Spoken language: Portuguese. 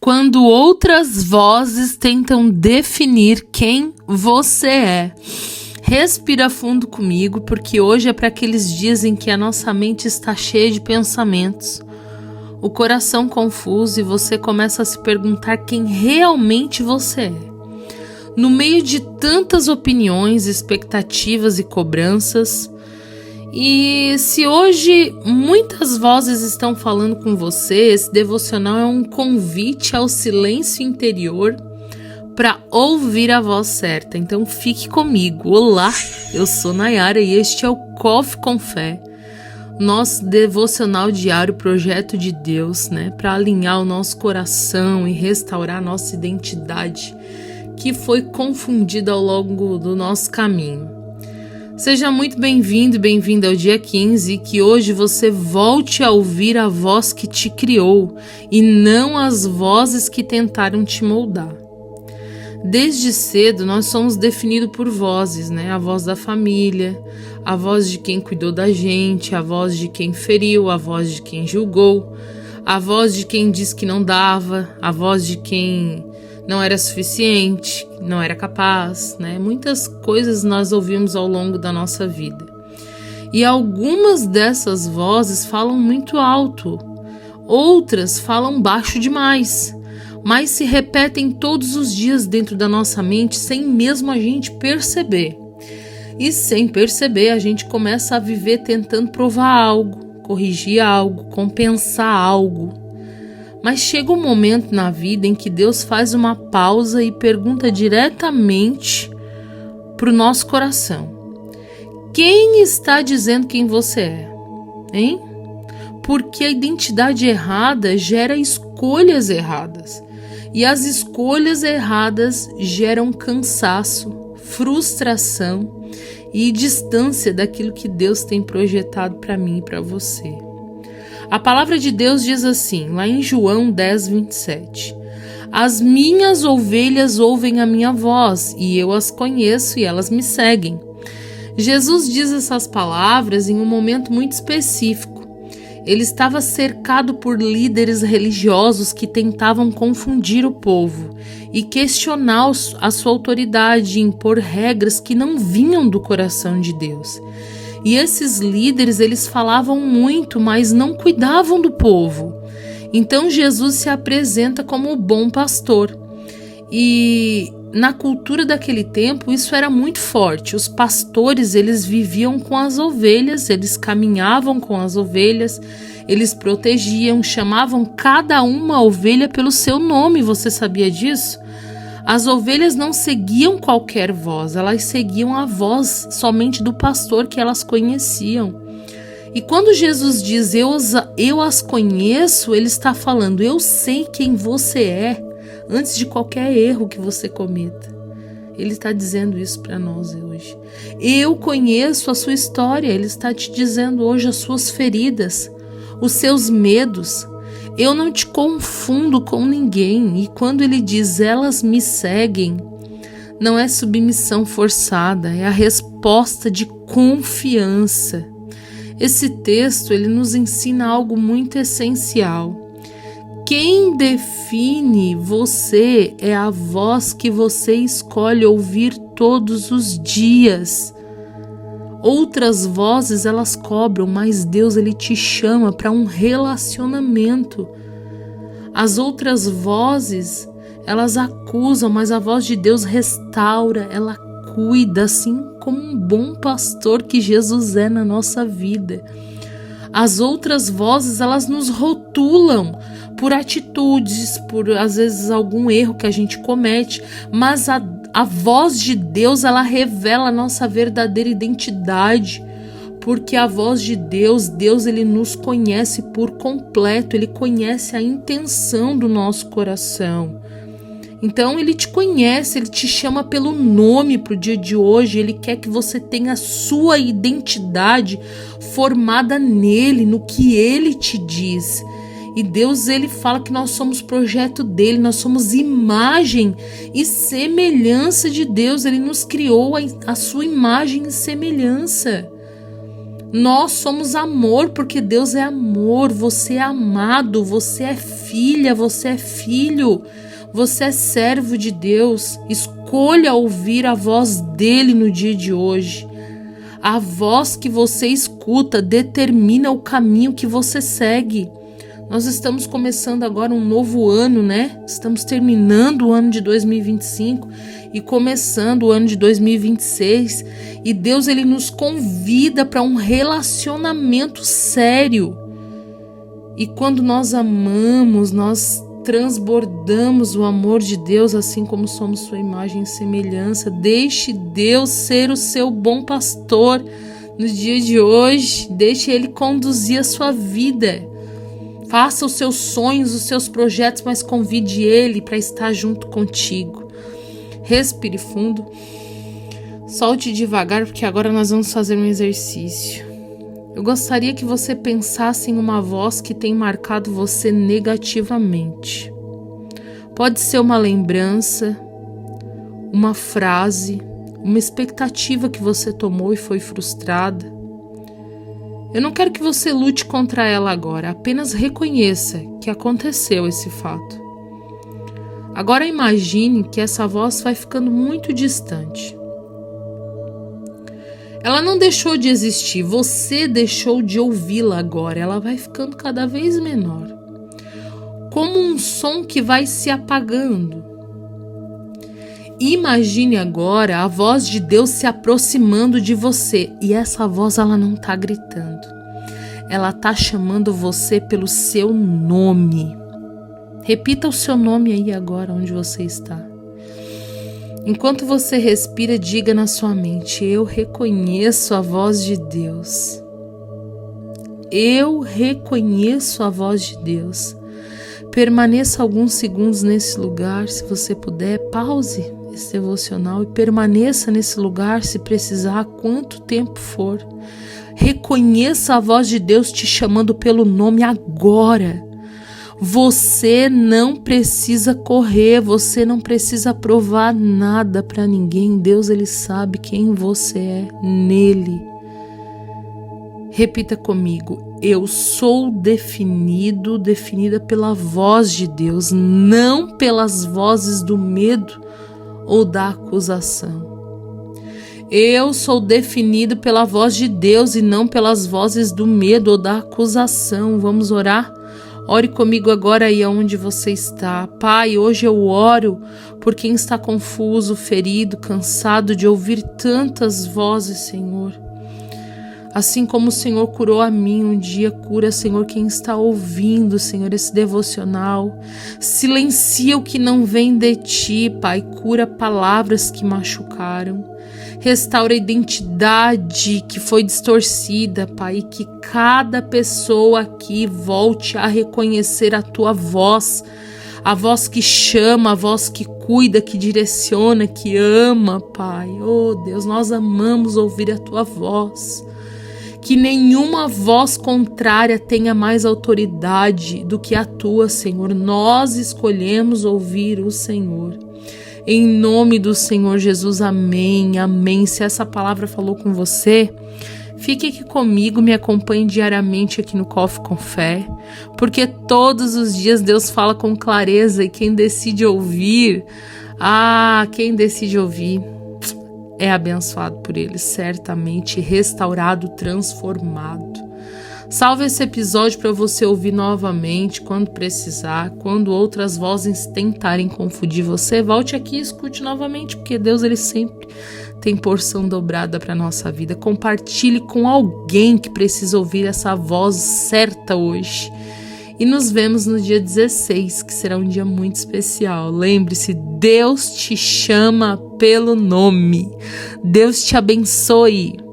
Quando outras vozes tentam definir quem você é. Respira fundo comigo, porque hoje é para aqueles dias em que a nossa mente está cheia de pensamentos, o coração confuso e você começa a se perguntar quem realmente você é. No meio de tantas opiniões, expectativas e cobranças, e se hoje muitas vozes estão falando com você, esse devocional é um convite ao silêncio interior para ouvir a voz certa. Então fique comigo. Olá, eu sou Nayara e este é o Coffee com Fé, nosso devocional diário, projeto de Deus, para alinhar o nosso coração e restaurar a nossa identidade que foi confundida ao longo do nosso caminho. Seja muito bem-vindo e bem-vinda ao dia 15 e que hoje você volte a ouvir a voz que te criou e não as vozes que tentaram te moldar. Desde cedo nós somos definidos por vozes, a voz da família, a voz de quem cuidou da gente, a voz de quem feriu, a voz de quem julgou, a voz de quem disse que não dava, a voz de quem não era suficiente, não era capaz, Muitas coisas nós ouvimos ao longo da nossa vida. E algumas dessas vozes falam muito alto, outras falam baixo demais, mas se repetem todos os dias dentro da nossa mente sem mesmo a gente perceber. E sem perceber, a gente começa a viver tentando provar algo, corrigir algo, compensar algo. Mas chega um momento na vida em que Deus faz uma pausa e pergunta diretamente para o nosso coração: quem está dizendo quem você é? Hein? Porque a identidade errada gera escolhas erradas. E as escolhas erradas geram cansaço, frustração e distância daquilo que Deus tem projetado para mim e para você. A palavra de Deus diz assim, lá em João 10:27. As minhas ovelhas ouvem a minha voz, e eu as conheço e elas me seguem. Jesus diz essas palavras em um momento muito específico. Ele estava cercado por líderes religiosos que tentavam confundir o povo e questionar a sua autoridade e impor regras que não vinham do coração de Deus. E esses líderes, eles falavam muito, mas não cuidavam do povo. Então Jesus se apresenta como o bom pastor. E na cultura daquele tempo, isso era muito forte. Os pastores, eles viviam com as ovelhas, eles caminhavam com as ovelhas, eles protegiam, chamavam cada uma ovelha pelo seu nome. Você sabia disso? As ovelhas não seguiam qualquer voz, elas seguiam a voz somente do pastor que elas conheciam. E quando Jesus diz eu as conheço, ele está falando, eu sei quem você é, antes de qualquer erro que você cometa. Ele está dizendo isso para nós hoje. Eu conheço a sua história, ele está te dizendo hoje as suas feridas, os seus medos. Eu não te confundo com ninguém. E quando ele diz elas me seguem, não é submissão forçada, é a resposta de confiança. Esse texto, ele nos ensina algo muito essencial. Quem define você é a voz que você escolhe ouvir todos os dias. Outras vozes, elas cobram, mas Deus, ele te chama para um relacionamento. As outras vozes, elas acusam, mas a voz de Deus restaura, ela cuida, assim como um bom pastor que Jesus é na nossa vida. As outras vozes, elas nos rotulam por atitudes, por às vezes algum erro que a gente comete, mas a voz de Deus, ela revela a nossa verdadeira identidade, porque a voz de Deus, ele nos conhece por completo, ele conhece a intenção do nosso coração. Então ele te conhece, ele te chama pelo nome para o dia de hoje, ele quer que você tenha a sua identidade formada nele, no que ele te diz. E Deus, ele fala que nós somos projeto dele, nós somos imagem e semelhança de Deus. Ele nos criou a sua imagem e semelhança. Nós somos amor, porque Deus é amor. Você é amado, você é filha, você é filho, você é servo de Deus. Escolha ouvir a voz dele no dia de hoje. A voz que você escuta determina o caminho que você segue. Nós estamos começando agora um novo ano, né? Estamos terminando o ano de 2025 e começando o ano de 2026. E Deus, ele nos convida para um relacionamento sério. E quando nós amamos, nós transbordamos o amor de Deus, assim como somos sua imagem e semelhança. Deixe Deus ser o seu bom pastor no dia de hoje. Deixe ele conduzir a sua vida. Faça os seus sonhos, os seus projetos, mas convide ele para estar junto contigo. Respire fundo. Solte devagar, porque agora nós vamos fazer um exercício. Eu gostaria que você pensasse em uma voz que tem marcado você negativamente. Pode ser uma lembrança, uma frase, uma expectativa que você tomou e foi frustrada. Eu não quero que você lute contra ela agora, apenas reconheça que aconteceu esse fato. Agora imagine que essa voz vai ficando muito distante. Ela não deixou de existir, você deixou de ouvi-la agora, ela vai ficando cada vez menor. Como um som que vai se apagando. Imagine agora a voz de Deus se aproximando de você. E essa voz, ela não está gritando. Ela está chamando você pelo seu nome. Repita o seu nome aí agora, onde você está. Enquanto você respira, diga na sua mente: eu reconheço a voz de Deus. Eu reconheço a voz de Deus. Permaneça alguns segundos nesse lugar, se você puder, pause esse devocional e permaneça nesse lugar, se precisar, quanto tempo for. Reconheça a voz de Deus te chamando pelo nome agora. Você não precisa correr, você não precisa provar nada para ninguém. Deus, ele sabe quem você é nele. Repita comigo: eu sou definida pela voz de Deus, não pelas vozes do medo ou da acusação. Eu sou definido pela voz de Deus e não pelas vozes do medo ou da acusação. Vamos orar? Ore comigo agora aí onde você está. Pai, hoje eu oro por quem está confuso, ferido, cansado de ouvir tantas vozes, Senhor. Assim como o Senhor curou a mim um dia, cura, Senhor, quem está ouvindo, Senhor, esse devocional. Silencia o que não vem de Ti, Pai. Cura palavras que machucaram. Restaura a identidade que foi distorcida, Pai. E que cada pessoa aqui volte a reconhecer a Tua voz. A voz que chama, a voz que cuida, que direciona, que ama, Pai. Oh, Deus, nós amamos ouvir a Tua voz. Que nenhuma voz contrária tenha mais autoridade do que a Tua, Senhor. Nós escolhemos ouvir o Senhor. Em nome do Senhor Jesus, amém, amém. Se essa palavra falou com você, fique aqui comigo, me acompanhe diariamente aqui no Coffee com Fé, porque todos os dias Deus fala com clareza e quem decide ouvir, é abençoado por Ele, certamente restaurado, transformado. Salve esse episódio para você ouvir novamente quando precisar, quando outras vozes tentarem confundir você, volte aqui e escute novamente, porque Deus, ele sempre tem porção dobrada para nossa vida. Compartilhe com alguém que precisa ouvir essa voz certa hoje. E nos vemos no dia 16, que será um dia muito especial. Lembre-se, Deus te chama pelo nome. Deus te abençoe.